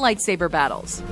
lightsaber battles.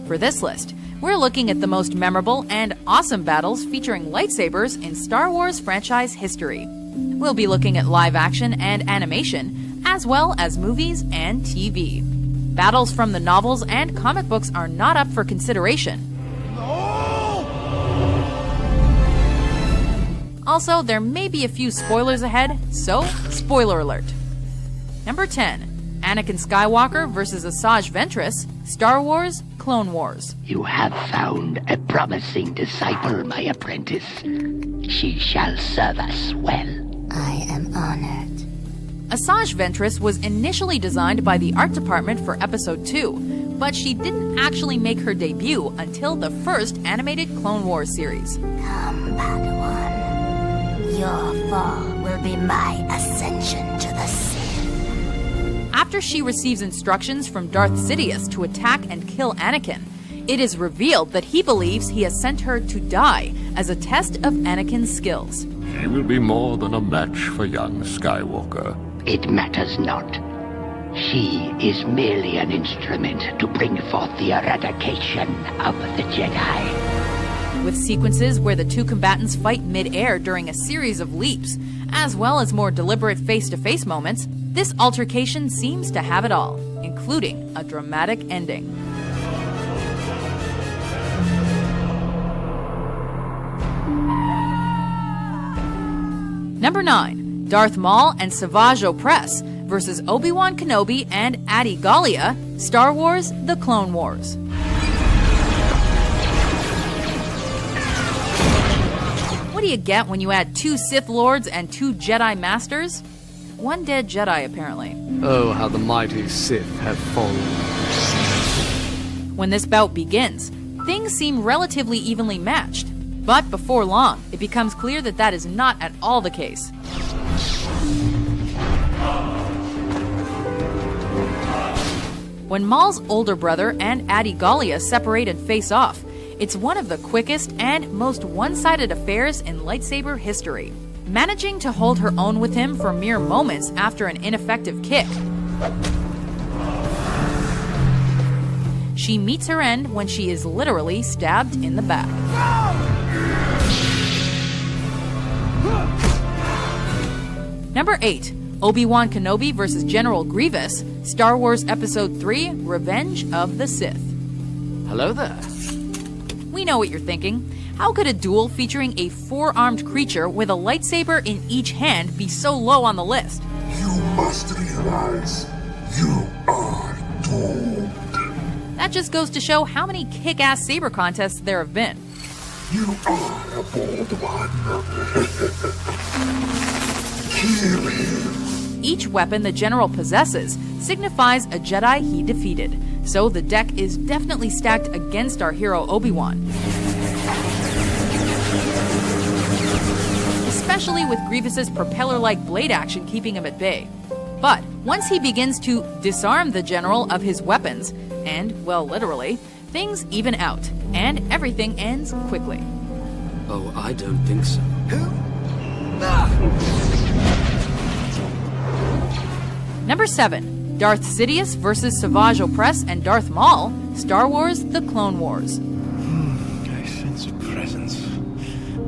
For this list, we're looking at the most memorable and awesome battles featuring lightsabers in Star Wars franchise history. We'll be looking at live action and animation, as well as movies and TV. Battles from the novels and comic books are not up for consideration. Also, there may be a few spoilers ahead, so spoiler alert. Number 10. Anakin Skywalker vs. Asajj Ventress, Star Wars Clone Wars. You have found a promising disciple, my apprentice. She shall serve us well. I am honored. Asajj Ventress was initially designed by the art department for Episode 2, but she didn't actually make her debut until the first animated Clone Wars series. Come, Padawan. Your fall will be my ascension to the Sith. After she receives instructions from Darth Sidious to attack and kill Anakin, it is revealed that he believes he has sent her to die as a test of Anakin's skills. She will be more than a match for young Skywalker. It matters not. She is merely an instrument to bring forth the eradication of the Jedi. With sequences where the two combatants fight mid-air during a series of leaps, as well as more deliberate face-to-face moments, this altercation seems to have it all, including a dramatic ending. Number 9. Darth Maul and Savage Opress vs. Obi-Wan Kenobi and Adi Gallia, Star Wars The Clone Wars. What do you get when you add 2 Sith Lords and 2 Jedi Masters? 1 dead Jedi, apparently. Oh, how the mighty Sith have fallen. When this bout begins, things seem relatively evenly matched. But before long, it becomes clear that that is not at all the case. When Maul's older brother and Adi Gallia separate and face off, it's one of the quickest and most one-sided affairs in lightsaber history. Managing to hold her own with him for mere moments after an ineffective kick, she meets her end when she is literally stabbed in the back. Number 8. Obi-Wan Kenobi vs. General Grievous, Star Wars Episode 3, Revenge of the Sith. Hello there. We know what you're thinking. How could a duel featuring a 4-armed creature with a lightsaber in each hand be so low on the list? You must realize you are doomed. That just goes to show how many kick-ass saber contests there have been. You are a bold one. Kill him. Each weapon the general possesses signifies a Jedi he defeated, so the deck is definitely stacked against our hero Obi-Wan. Especially with Grievous's propeller-like blade action keeping him at bay. But once he begins to disarm the general of his weapons, and, well, literally, things even out, and everything ends quickly. Oh, I don't think so. Number 7. Darth Sidious vs. Savage Opress and Darth Maul, Star Wars The Clone Wars. I sense a presence.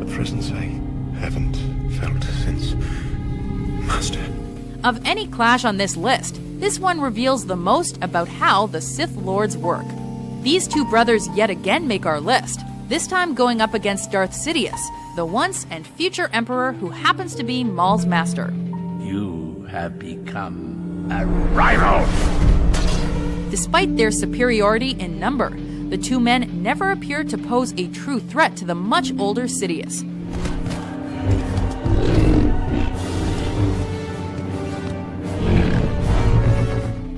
A presence I haven't felt since Master. Of any clash on this list, this one reveals the most about how the Sith Lords work. These two brothers yet again make our list, this time going up against Darth Sidious, the once and future Emperor who happens to be Maul's master. You have become a rival! Despite their superiority in number, the two men never appear to pose a true threat to the much older Sidious.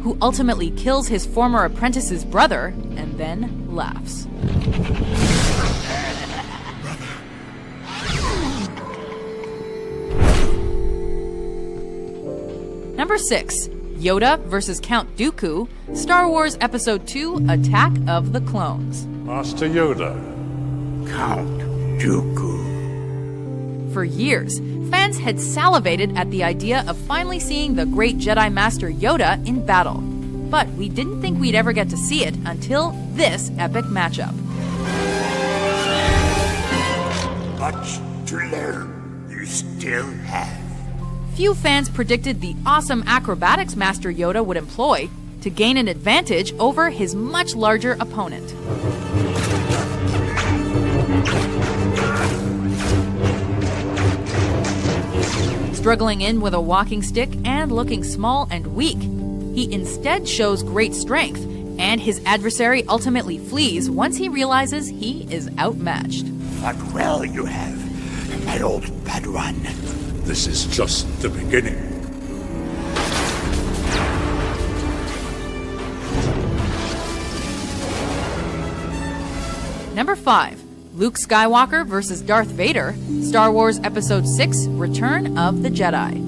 Who ultimately kills his former apprentice's brother and then laughs. Number 6. Yoda vs. Count Dooku, Star Wars Episode 2, Attack of the Clones. Master Yoda. Count Dooku. For years, Fans had salivated at the idea of finally seeing the great Jedi Master Yoda in battle. But we didn't think we'd ever get to see it until this epic matchup. Much to learn, you still have. Few fans predicted the awesome acrobatics Master Yoda would employ to gain an advantage over his much larger opponent. Struggling in with a walking stick and looking small and weak, he instead shows great strength, and his adversary ultimately flees once he realizes he is outmatched. But well you have, my old Padawan. This is just the beginning. Number 5. Luke Skywalker vs. Darth Vader, Star Wars Episode 6, Return of the Jedi.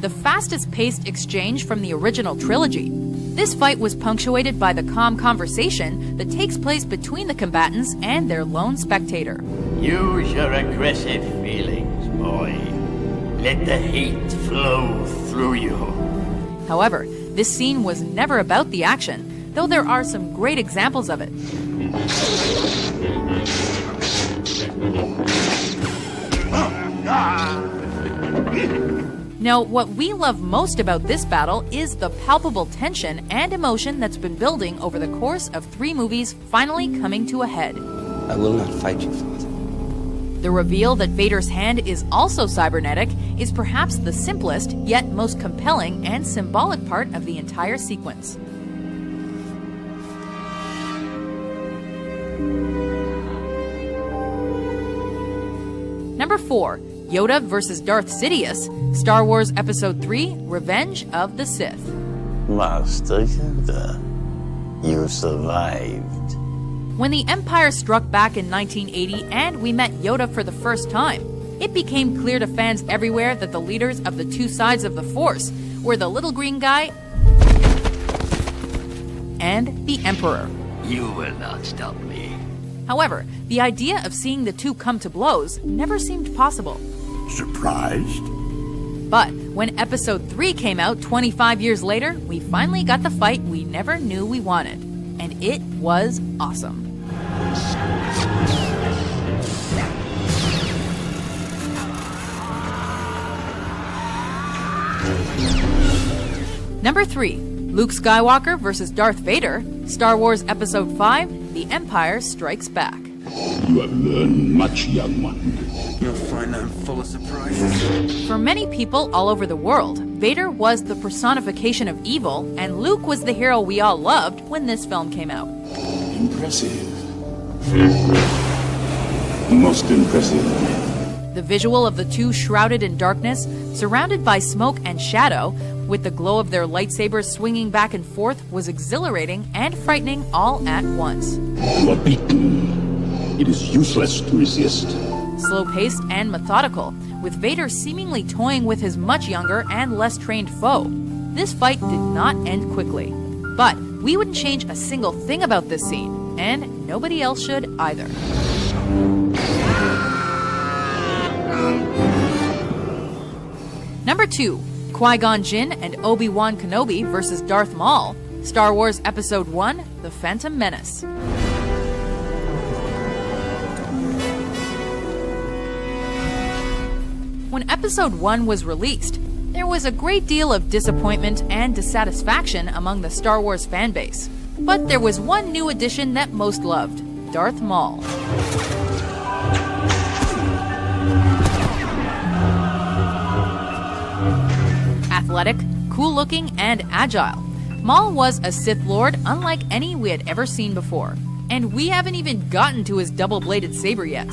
The fastest-paced exchange from the original trilogy. This fight was punctuated by the calm conversation that takes place between the combatants and their lone spectator. Use your aggressive feelings, boy. Let the heat flow through you. However, this scene was never about the action, though there are some great examples of it. Now, what we love most about this battle is the palpable tension and emotion that's been building over the course of 3 movies finally coming to a head. I will not fight you, Father. The reveal that Vader's hand is also cybernetic is perhaps the simplest, yet most compelling and symbolic part of the entire sequence. Number 4. Yoda vs. Darth Sidious, Star Wars Episode 3, Revenge of the Sith. Master Yoda, you survived. When the Empire struck back in 1980 and we met Yoda for the first time, it became clear to fans everywhere that the leaders of the two sides of the Force were the little green guy and the Emperor. You will not stop me. However, the idea of seeing the two come to blows never seemed possible. Surprised? But when Episode 3 came out 25 years later, we finally got the fight we never knew we wanted. And it was awesome. Number 3. Luke Skywalker vs. Darth Vader, Star Wars Episode 5, The Empire Strikes Back. You have learned much, young one. You'll find I'm full of surprises. For many people all over the world, Vader was the personification of evil, and Luke was the hero we all loved when this film came out. Impressive. Most impressive. The visual of the two shrouded in darkness, surrounded by smoke and shadow, with the glow of their lightsabers swinging back and forth, was exhilarating and frightening all at once. You are beaten. It is useless to resist. Slow-paced and methodical, with Vader seemingly toying with his much younger and less trained foe. This fight did not end quickly. But we wouldn't change a single thing about this scene, and nobody else should either. Number 2. Qui-Gon Jinn and Obi-Wan Kenobi vs. Darth Maul, Star Wars Episode 1, The Phantom Menace. When Episode 1 was released, there was a great deal of disappointment and dissatisfaction among the Star Wars fanbase. But there was one new addition that most loved, Darth Maul. Athletic, cool-looking, and agile, Maul was a Sith Lord unlike any we had ever seen before. And we haven't even gotten to his double-bladed saber yet.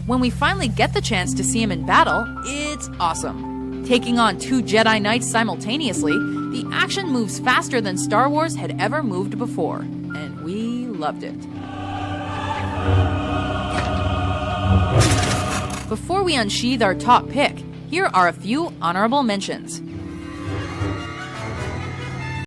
When we finally get the chance to see him in battle, it's awesome. Taking on 2 Jedi Knights simultaneously, the action moves faster than Star Wars had ever moved before, and we loved it. Before we unsheath our top pick, here are a few honorable mentions.